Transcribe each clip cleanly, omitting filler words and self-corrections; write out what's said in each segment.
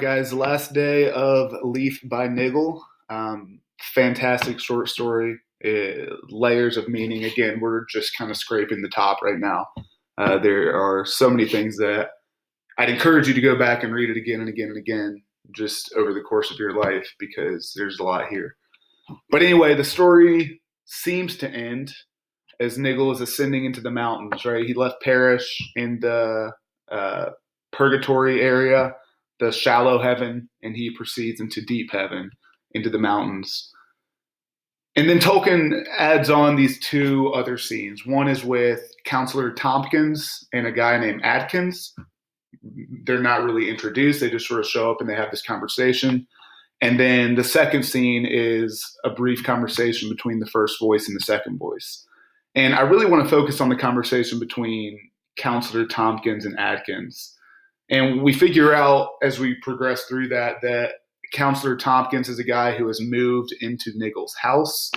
Guys, last day of Leaf by Niggle. Fantastic short story, layers of meaning. Again, we're just kind of scraping the top right now. There are so many things that I'd encourage you to go back and read it again and again and again just over the course of your life because there's a lot here. But anyway, the story seems to end as Niggle is ascending into the mountains, right? He left Parrish in the uh, purgatory area, the shallow heaven, and he proceeds into deep heaven, into the mountains. And then Tolkien adds on these two other scenes. One is with Counselor Tompkins and a guy named Adkins. They're not really introduced, they just sort of show up and they have this conversation. And then the second scene is a brief conversation between the first voice and the second voice. And I really want to focus on the conversation between Counselor Tompkins and Adkins. And we figure out as we progress through that Counselor Tompkins is a guy who has moved into Niggle's house.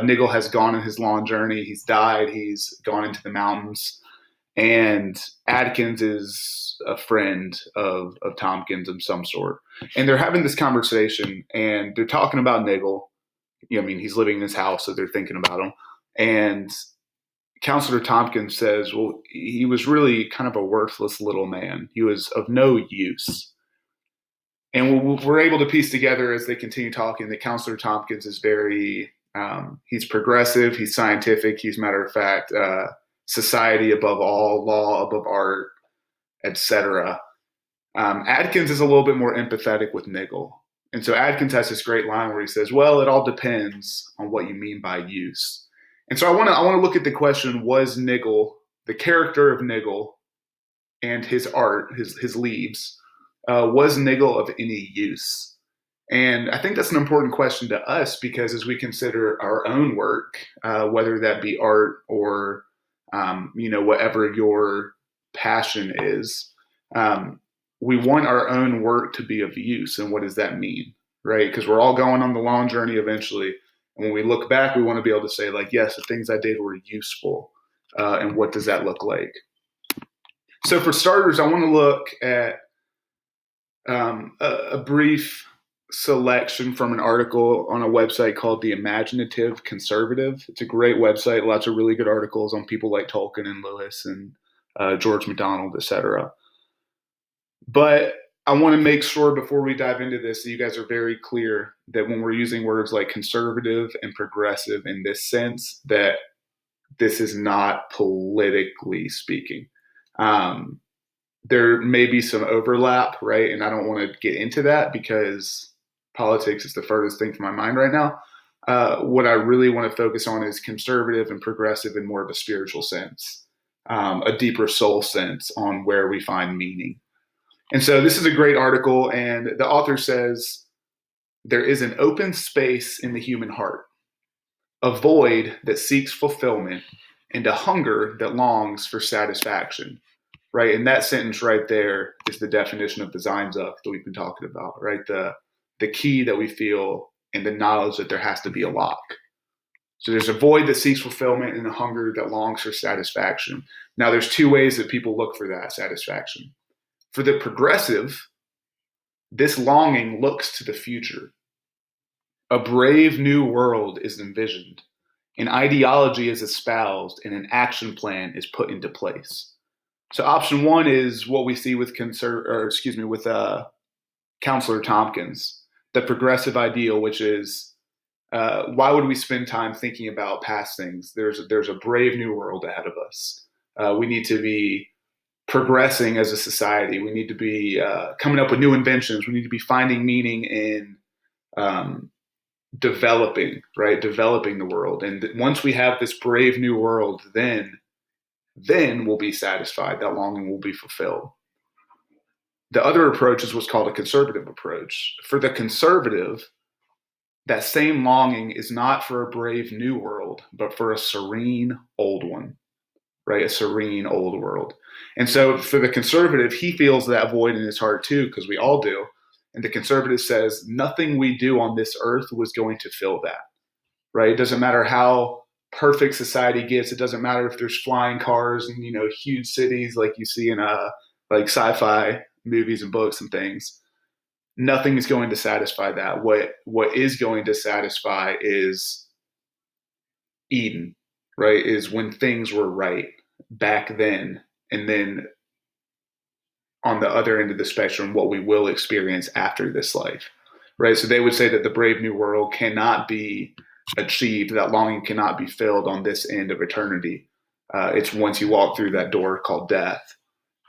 Niggle has gone on his long journey. He's died. He's gone into the mountains. And Adkins is a friend of Tompkins of some sort. And they're having this conversation and they're talking about Niggle. He's living in his house, so they're thinking about him. And Counselor Tompkins says, well, he was really kind of a worthless little man. He was of no use. And we're able to piece together as they continue talking that Counselor Tompkins is he's progressive, he's scientific, he's matter of fact, society above all, law above art, etc. Adkins is a little bit more empathetic with Niggle. And so Adkins has this great line where he says, well, it all depends on what you mean by use. And so I want to look at the question, was Niggle, the character of Niggle and his art, his leaves, was Niggle of any use? And I think that's an important question to us because as we consider our own work, whether that be art or, whatever your passion is, we want our own work to be of use. And what does that mean, right? Because we're all going on the long journey eventually. And when we look back, we want to be able to say, like, yes, the things I did were useful. And what does that look like? So for starters, I want to look at a brief selection from an article on a website called The Imaginative Conservative. It's a great website, lots of really good articles on people like Tolkien and Lewis and George MacDonald, etc. But I want to make sure before we dive into this that you guys are very clear that when we're using words like conservative and progressive in this sense, that this is not politically speaking. There may be some overlap, right? And I don't want to get into that because politics is the furthest thing from my mind right now. What I really want to focus on is conservative and progressive in more of a spiritual sense, a deeper soul sense on where we find meaning. And so this is a great article, and the author says, there is an open space in the human heart, a void that seeks fulfillment, and a hunger that longs for satisfaction. Right, and that sentence right there is the definition of the Zeinzucht that we've been talking about, right? The key that we feel and the knowledge that there has to be a lock. So there's a void that seeks fulfillment and a hunger that longs for satisfaction. Now, there's two ways that people look for that satisfaction. For the progressive, this longing looks to the future. A brave new world is envisioned. An ideology is espoused and an action plan is put into place. So option one is what we see with Counselor Tompkins, the progressive ideal, which is why would we spend time thinking about past things? There's a brave new world ahead of us. We need to be progressing as a society. We need to be coming up with new inventions. We need to be finding meaning in developing the world. And once we have this brave new world, then we'll be satisfied. That longing will be fulfilled. The other approach is what's called a conservative approach. For the conservative, that same longing is not for a brave new world, but for a serene old one, right? A serene old world. And so for the conservative, he feels that void in his heart too, because we all do. And the conservative says, nothing we do on this earth was going to fill that, right? It doesn't matter how perfect society gets. It doesn't matter if there's flying cars and, huge cities like you see in like sci-fi movies and books and things. Nothing is going to satisfy that. What is going to satisfy is Eden, right? Is when things were right back then, and then on the other end of the spectrum, what we will experience after this life, right? So they would say that the brave new world cannot be achieved, that longing cannot be filled on this end of eternity. It's once you walk through that door called death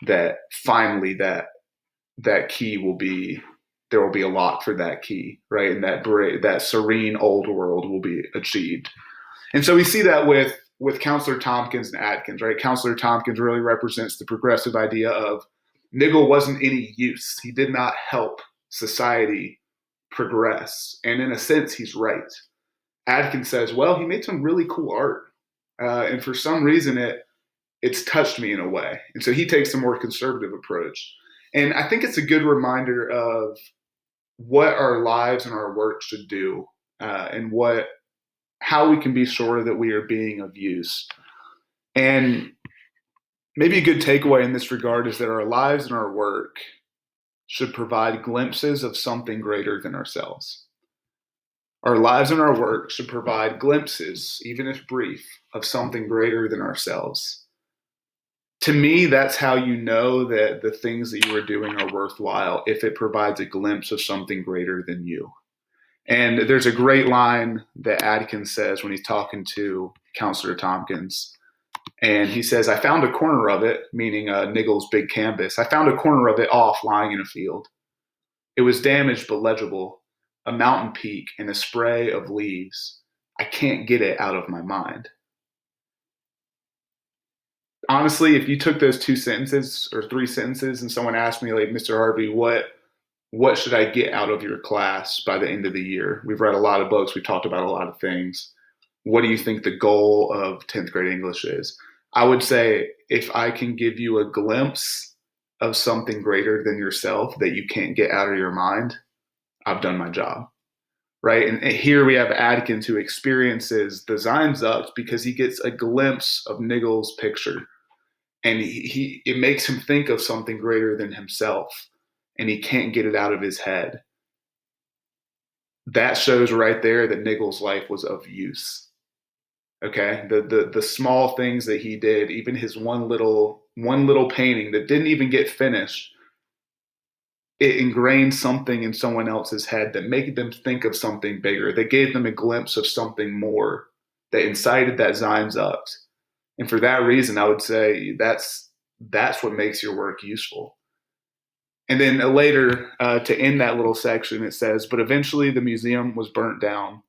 that finally that key will be, there will be a lock for that key, right? And that serene old world will be achieved. And so we see that with Counselor Tompkins and Atkins, right? Counselor Tompkins really represents the progressive idea of Niggle wasn't any use. He did not help society progress. And in a sense, he's right. Atkins says, well, he made some really cool art. And for some reason, it's touched me in a way. And so he takes a more conservative approach. And I think it's a good reminder of what our lives and our work should do, and how we can be sure that we are being of use. And maybe a good takeaway in this regard is that our lives and our work should provide glimpses of something greater than ourselves. Our lives and our work should provide glimpses, even if brief, of something greater than ourselves. To me, that's how you know that the things that you are doing are worthwhile, if it provides a glimpse of something greater than you. And there's a great line that Adkins says when he's talking to Counselor Tompkins. And he says, I found a corner of it, meaning Niggle's big canvas. I found a corner of it off lying in a field. It was damaged but legible, a mountain peak and a spray of leaves. I can't get it out of my mind. Honestly, if you took those two sentences or three sentences and someone asked me, like, Mr. Harvey, what should I get out of your class by the end of the year? We've read a lot of books. We've talked about a lot of things. What do you think the goal of 10th grade English is? I would say, if I can give you a glimpse of something greater than yourself that you can't get out of your mind, I've done my job, right? And here we have Adkins, who experiences the Zeinzucht because he gets a glimpse of Niggle's picture. And it makes him think of something greater than himself, and he can't get it out of his head. That shows right there that Niggle's life was of use. Okay, the small things that he did, even his one little painting that didn't even get finished, it ingrained something in someone else's head that made them think of something bigger. That gave them a glimpse of something more. That incited that Zeinzucht. And for that reason, I would say that's what makes your work useful. And then later, to end that little section, it says, but eventually the museum was burnt down,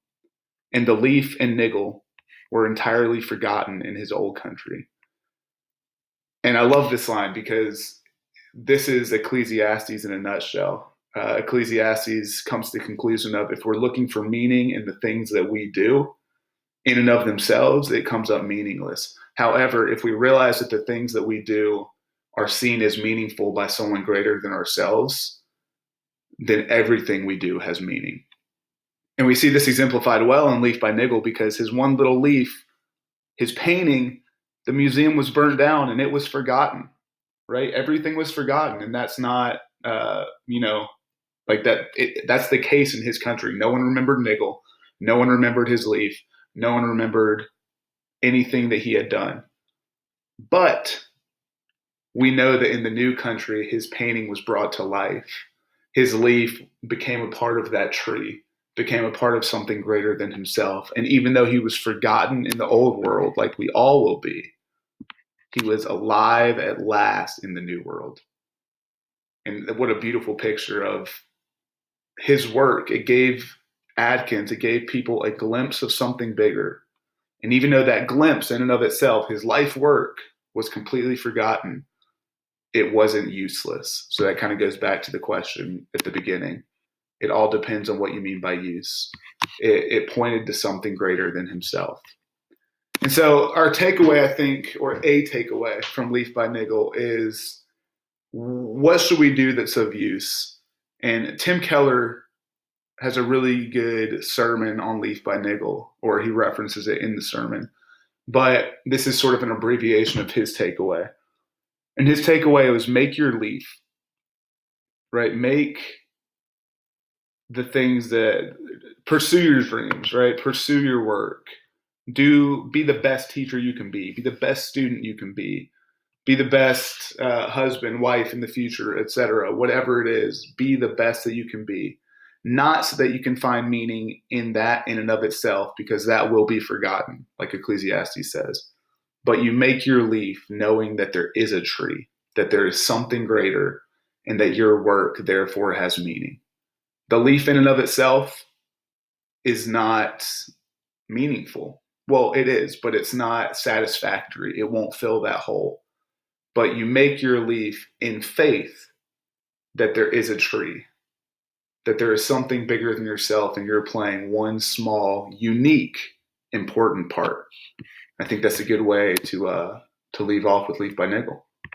and the leaf and Niggle were entirely forgotten in his old country. And I love this line because this is Ecclesiastes in a nutshell. Ecclesiastes comes to the conclusion of, if we're looking for meaning in the things that we do, in and of themselves, it comes up meaningless. However, if we realize that the things that we do are seen as meaningful by someone greater than ourselves, then everything we do has meaning. And we see this exemplified well in Leaf by Niggle, because his one little leaf, his painting, the museum was burned down and it was forgotten, right? Everything was forgotten. And that's not, like that. That's the case in his country. No one remembered Niggle. No one remembered his leaf. No one remembered anything that he had done. But we know that in the new country, his painting was brought to life. His leaf became a part of that tree, became a part of something greater than himself. And even though he was forgotten in the old world, like we all will be, he was alive at last in the new world. And what a beautiful picture of his work. It gave people a glimpse of something bigger. And even though that glimpse in and of itself, his life work, was completely forgotten, it wasn't useless. So that kind of goes back to the question at the beginning. It all depends on what you mean by use. It pointed to something greater than himself. And so our takeaway, I think, or a takeaway from Leaf by Niggle is, what should we do that's of use? And Tim Keller has a really good sermon on Leaf by Niggle, or he references it in the sermon. But this is sort of an abbreviation of his takeaway. And his takeaway was, make your leaf, right? Make the things that pursue your dreams, right? Pursue your work. Be the best teacher you can be the best student you can be the best husband, wife in the future, etc. Whatever it is, be the best that you can be. Not so that you can find meaning in that in and of itself, because that will be forgotten, like Ecclesiastes says. But you make your leaf knowing that there is a tree, that there is something greater, and that your work therefore has meaning. The leaf in and of itself is not meaningful. Well, it is, but it's not satisfactory. It won't fill that hole. But you make your leaf in faith that there is a tree, that there is something bigger than yourself, and you're playing one small, unique, important part. I think that's a good way to leave off with Leaf by Niggle.